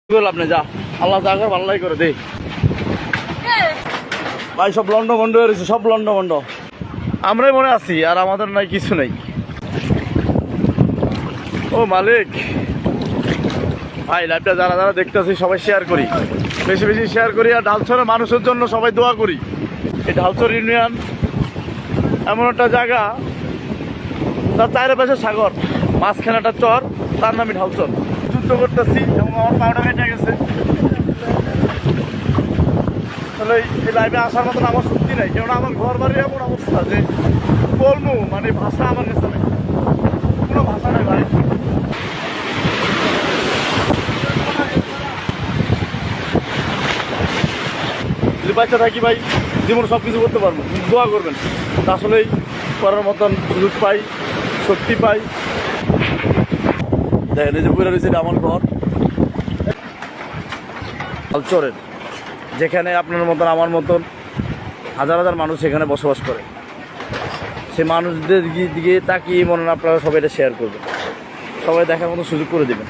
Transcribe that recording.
আপনি যা আল্লাহ যা করে ভাল্লাই করে দে ভাই। সব লন্ড বন্ড হয়ে রয়েছে, সব লন্ড বন্ড। আমরাই মনে আছি আর আমাদের নাই কিছু নেই। ও মালিক ভাই, লাইভটা যারা যারা দেখতেছি সবাই শেয়ার করি, বেশি বেশি শেয়ার করি। আর ঢালছড়ের মানুষের জন্য সবাই দোয়া করি। এই ঢালছড় ইউনিয়ন এমন একটা জায়গা, তার চারিপাশে সাগর, মাঝখানে একটা চর, তার নামই ঢালছড়। যুদ্ধ করতেছি এবং আমার পাউডার কেটে গেছে। তাহলে এই লাইভে আসার মতন আমার সত্যি নাই, কেননা আমার ঘর বাড়ি এমন অবস্থা যে বলবো মানে ভাষা আমার কাছে নেই, কোনো ভাষা নেই ভাই। যদি বাচ্চা থাকি ভাই, জীবন সব কিছু করতে পারবো, দোয়া করবেন। আসলেই করার মতন সুযোগ পাই, শক্তি পাই। দেখেন এই যে বইরা রয়েছে, আমার ঘর ঢালছড়ের, যেখানে আপনার মতন আমার মতন হাজার হাজার মানুষ এখানে বসবাস করে। সেই মানুষদের দিকে তাকিয়ে মনে হয় আপনারা সবাই এটা শেয়ার করবেন, সবাই দেখার মতো সুযোগ করে দেবেন।